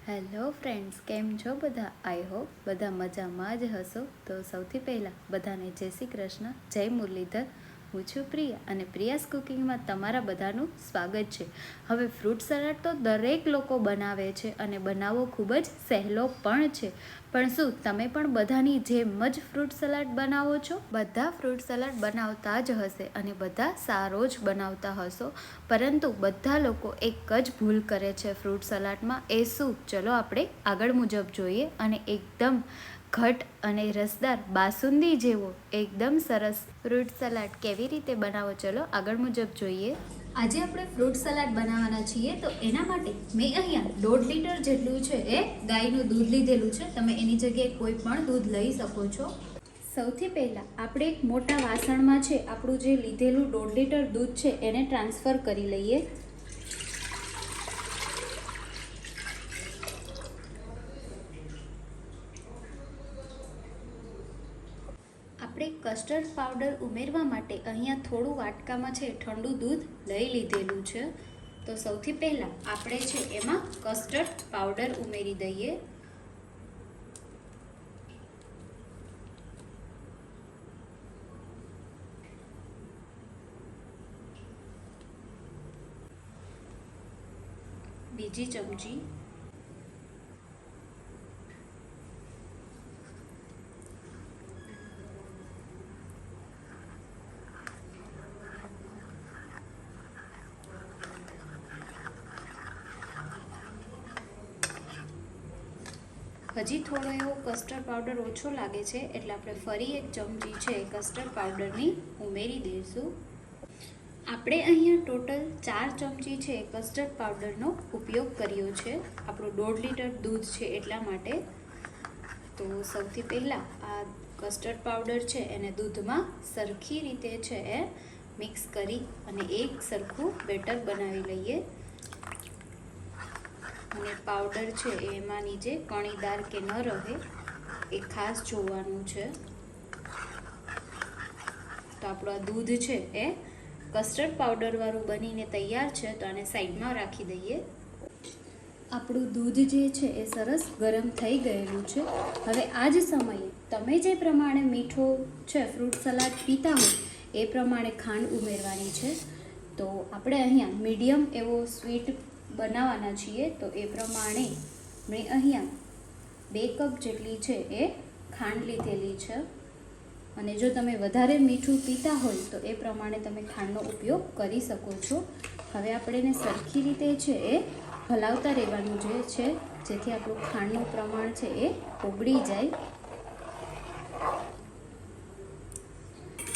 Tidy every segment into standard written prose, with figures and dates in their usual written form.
Hello friends, કેમ છો બધા? આઈ હોપ બધા મજામાં જ હશો. તો સૌથી પહેલાં બધાને જય શ્રી કૃષ્ણ, જય મુરલીધર. હું છું પ્રિયા અને પ્રિયાસ કુકિંગમાં તમારા બધાનું સ્વાગત છે. હવે ફ્રૂટ સલાડ તો દરેક લોકો બનાવે છે અને બનાવવો ખૂબ જ સહેલો પણ છે. પણ શું તમે પણ બધાની જેમ જ ફ્રૂટ સલાડ બનાવો છો? બધા ફ્રૂટ સલાડ બનાવતા જ હશે અને બધા સારો જ બનાવતા હશો, પરંતુ બધા લોકો એક જ ભૂલ કરે છે ફ્રૂટ સલાડમાં. એ શું? ચલો આપણે આગળ મુજબ જોઈએ. અને એકદમ ઘટ અને રસદાર બાસુંદી જેવો એકદમ સરસ ફ્રૂટ સલાડ કેવી રીતે બનાવો, ચલો આગળ મુજબ જોઈએ. આજે આપણે ફ્રૂટ સલાડ બનાવવાના છીએ, તો એના માટે મેં અહીંયા 1.5 લીટર જેટલું છે એ ગાયનું દૂધ લીધેલું છે. તમે એની જગ્યાએ કોઈ પણ દૂધ લઈ શકો છો. સૌથી પહેલાં આપણે એક મોટા વાસણમાં છે આપણું જે લીધેલું 1.5 લીટર દૂધ છે એને ટ્રાન્સફર કરી લઈએ. આપણે કસ્ટર્ડ પાવડર ઉમેરવા માટે અહીંયા થોડું વાટકામાં છે ઠંડુ દૂધ લઈ લીધેલું છે. તો સૌથી પહેલાં આપણે છે એમાં કસ્ટર્ડ પાવડર ઉમેરી દઈએ. બીજી ચમચી, હજી થોડો એવો કસ્ટર્ડ પાવડર ઓછો લાગે છે એટલે આપણે ફરી એક ચમચી છે કસ્ટર્ડ પાવડરની ઉમેરી દઈશું. આપણે અહીંયા ટોટલ 4 ચમચી છે કસ્ટર્ડ પાવડરનો ઉપયોગ કર્યો છે. આપણું 1.5 લીટર દૂધ છે એટલા માટે. તો સૌથી પહેલાં આ કસ્ટર્ડ પાવડર છે એને દૂધમાં સરખી રીતે છે એ મિક્સ કરી અને એક સરખું બેટર બનાવી લઈએ. અને પાવડર છે એમાં નીચે કણીદાર કે ન રહે એ ખાસ જોવાનું છે. તો આપણું આ દૂધ છે એ કસ્ટર્ડ પાવડરવાળું બનીને તૈયાર છે. તો આને સાઈડમાં રાખી દઈએ. આપણું દૂધ જે છે એ સરસ ગરમ થઈ ગયેલું છે. હવે આ જ સમયે તમે જે પ્રમાણે મીઠો છે ફ્રૂટ સલાડ પીતા હોય એ પ્રમાણે ખાંડ ઉમેરવાની છે. તો આપણે અહીંયા મીડિયમ એવો સ્વીટ બનાવવાના છીએ, તો એ પ્રમાણે મેં અહીંયા 2 કપ જેટલી છે એ ખાંડ લીધેલી છે. અને જો તમે વધારે મીઠું પીતા હોય તો એ પ્રમાણે તમે ખાંડનો ઉપયોગ કરી શકો છો. હવે આપણે એને સરખી રીતે છે એ હલાવતા રહેવાનું જે છે, જેથી આપણું ખાંડનું પ્રમાણ છે એ ઓગળી જાય.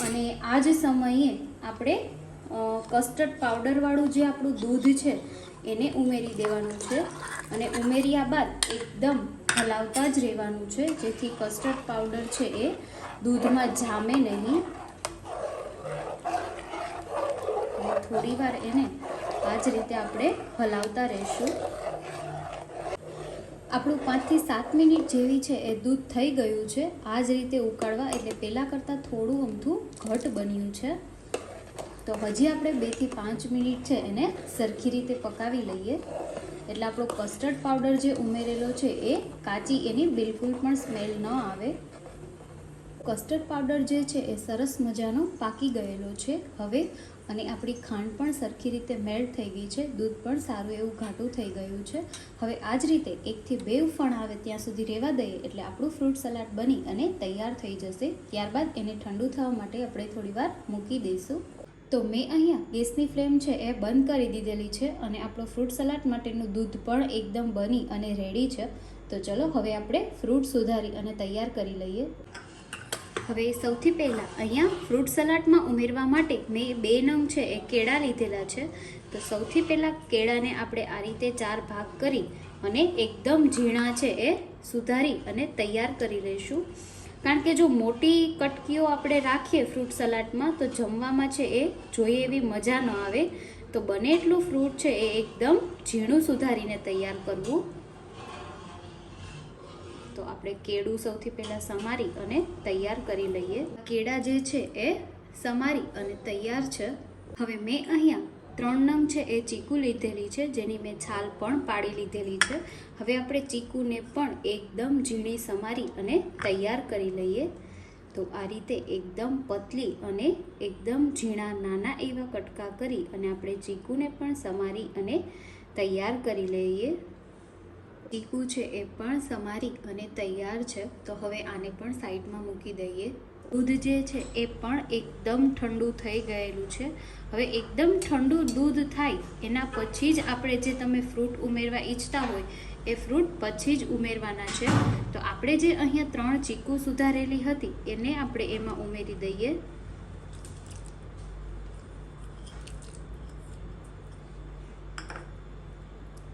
અને આ જ સમયે આપણે કસ્ટર્ડ પાવડરવાળું જે આપણું દૂધ છે એને ઉમેરી દેવાનું છે. અને ઉમેર્યા બાદ એકદમ હલાવતા જ રહેવાનું છે, જેથી કસ્ટર્ડ પાવડર છે એ દૂધમાં જામે નહીં. થોડી વાર એને આ જ રીતે આપણે હલાવતા રહીશું. આપણું 5 થી 7 મિનિટ જેવી છે એ દૂધ થઈ ગયું છે. આ જ રીતે ઉકાળવા, એટલે પહેલાં કરતાં થોડું અમથું ઘટ બન્યું છે. તો હજી આપણે 2 થી 5 મિનિટ છે એને સરખી રીતે પકાવી લઈએ. એટલે આપણો કસ્ટર્ડ પાવડર જે ઉમેરેલો છે એ કાચી એની બિલકુલ પણ સ્મેલ ન આવે. કસ્ટર્ડ પાવડર જે છે એ સરસ મજાનો પાકી ગયેલો છે હવે. અને આપણી ખાંડ પણ સરખી રીતે મેલ્ટ થઈ ગઈ છે. દૂધ પણ સારું એવું ઘાટું થઈ ગયું છે. હવે આ જ રીતે 1 થી 2 ઉફાણ આવે ત્યાં સુધી રહેવા દઈએ, એટલે આપણું ફ્રૂટ સલાડ બની અને તૈયાર થઈ જશે. ત્યારબાદ એને ઠંડુ થવા માટે આપણે થોડી વાર મૂકી દઈશું. તો મેં અહીંયા ગેસની ફ્લેમ છે એ બંધ કરી દીધેલી છે અને આપણો ફ્રૂટ સલાડ માટેનું દૂધ પણ એકદમ બની અને રેડી છે. તો ચલો હવે આપણે ફ્રૂટ સુધારી અને તૈયાર કરી લઈએ. હવે સૌથી પહેલાં અહીંયા ફ્રૂટ સલાડમાં ઉમેરવા માટે મેં 2 નંગ છે એ કેળા લીધેલા છે. તો સૌથી પહેલાં કેળાને આપણે આ રીતે 4 ભાગ કરી અને એકદમ ઝીણા છે એ સુધારી અને તૈયાર કરી લઈશું. કારણ કે જો મોટી કટકીઓ આપણે રાખીએ ફ્રૂટ સલાડમાં તો જમવામાં છે એ જોઈએ એવી મજા ન આવે. તો બને એટલું ફ્રૂટ છે એ એકદમ ઝીણું સુધારીને તૈયાર કરવું. તો આપણે કેળું સૌથી પહેલાં સમારી અને તૈયાર કરી લઈએ. કેળા જે છે એ સમારી અને તૈયાર છે. હવે મેં અહીંયા 3 નંગ છે એ ચીકુ લીધેલી છે, જેની મેં છાલ પણ પાડી લીધેલી છે. હવે આપણે ચીકુને પણ એકદમ ઝીણી સમારી અને તૈયાર કરી લઈએ. તો આ રીતે એકદમ પતલી અને એકદમ ઝીણા નાના એવા કટકા કરી અને આપણે ચીકુને પણ સમારી અને તૈયાર કરી લઈએ. ચીકુ છે એ પણ સમારી અને તૈયાર છે. તો હવે આને પણ સાઈડમાં મૂકી દઈએ. દૂધ જે છે એ પણ એકદમ ઠંડુ થઈ ગયેલું છે. હવે એકદમ ઠંડુ દૂધ થાય એના પછી જ આપણે જે તમે ફ્રૂટ ઉમેરવા ઈચ્છતા હોય એ ફ્રૂટ પછી જ ઉમેરવાના છે. તો આપણે જે અહીંયા 3 ચીકુ સુધારેલી હતી એને આપણે એમાં ઉમેરી દઈએ.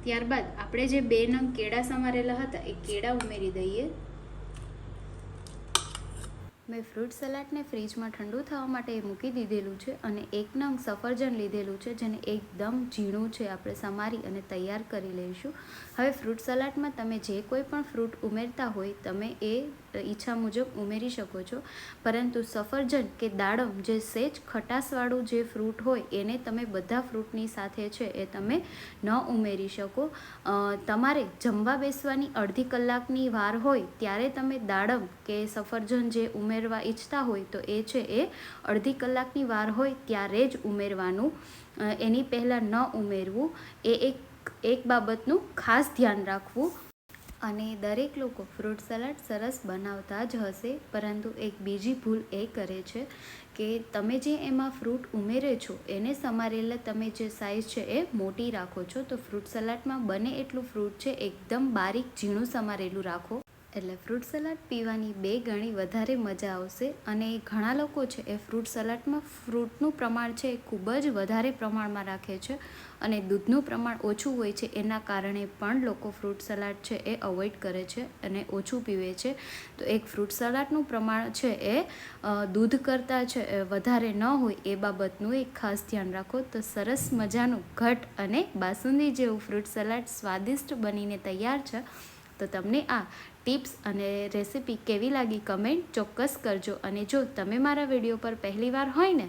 ત્યારબાદ આપણે જે 2 નંગ કેળા સમારેલા હતા એ કેળા ઉમેરી દઈએ. મેં ફ્રૂટ સલાડને ફ્રીજમાં ઠંડુ થવા માટે મૂકી દીધેલું છે અને 1 નંગ સફરજન લીધેલું છે, જેને એકદમ ઝીણું છે આપણે સમારી અને તૈયાર કરી લઈશું. હવે ફ્રૂટ સલાડમાં તમે જે કોઈ પણ ફ્રૂટ ઉમેરતા હોય તમે એ ઈચ્છા મુજબ ઉમેરી શકો છો, પરંતુ સફરજન કે દાડમ જે સેજ ખટાશવાળું જે ફ્રૂટ હોય એને તમે બધા ફ્રૂટની સાથે છે એ તમે ન ઉમેરી શકો. તમારે જમવા બેસવાની અડધી કલાકની વાર હોય ત્યારે તમે દાડમ કે સફરજન જે ઉમેરવા ઈચ્છતા હોય તો એ છે એ અડધી કલાકની વાર હોય ત્યારે જ ઉમેરવાનું, એની પહેલાં ન ઉમેરવું. એ એક બાબતનું ખાસ ધ્યાન રાખવું. અને દરેક લોકો ફ્રૂટ સલાડ સરસ બનાવતા જ હશે, પરંતુ એક બીજી ભૂલ એ કરે છે કે તમે જે એમાં ફ્રૂટ ઉમેરે છો એને સમારેલા તમે જે સાઈઝ છે એ મોટી રાખો છો. તો ફ્રૂટ સલાડમાં બને એટલું ફ્રૂટ છે એકદમ બારીક ઝીણું સમારેલું રાખો, એટલે ફ્રૂટ સલાડ પીવાની 2 ગણી વધારે મજા આવશે. અને ઘણા લોકો છે એ ફ્રૂટ સલાડમાં ફ્રૂટનું પ્રમાણ છે એ ખૂબ જ વધારે પ્રમાણમાં રાખે છે અને દૂધનું પ્રમાણ ઓછું હોય છે. એના કારણે પણ લોકો ફ્રૂટ સલાડ છે એ અવોઇડ કરે છે અને ઓછું પીવે છે. તો એક ફ્રૂટ સલાડનું પ્રમાણ છે એ દૂધ કરતાં છે વધારે ન હોય એ બાબતનું એક ખાસ ધ્યાન રાખો. તો સરસ મજાનું ઘટ અને બાસુંદી જેવું ફ્રૂટ સલાડ સ્વાદિષ્ટ બનીને તૈયાર છે. તો તમને આ ટિપ્સ અને રેસિપી કેવી લાગી કમેન્ટ ચોક્કસ કરજો. અને જો તમે મારા વિડીયો પર પહેલીવાર હોય ને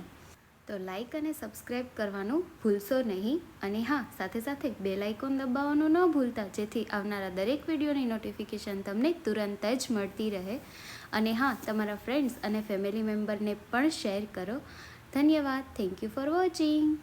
તો લાઈક અને સબસ્ક્રાઈબ કરવાનું ભૂલશો નહીં. અને હા, સાથે સાથે બેલ આઇકોન દબાવવાનું ન ભૂલતા, જેથી આવનારા દરેક વિડીયોની નોટિફિકેશન તમને તુરંત જ મળતી રહે. અને હા, તમારા ફ્રેન્ડ્સ અને ફેમિલી મેમ્બરને પણ શેર કરો. ધન્યવાદ. Thank you for watching.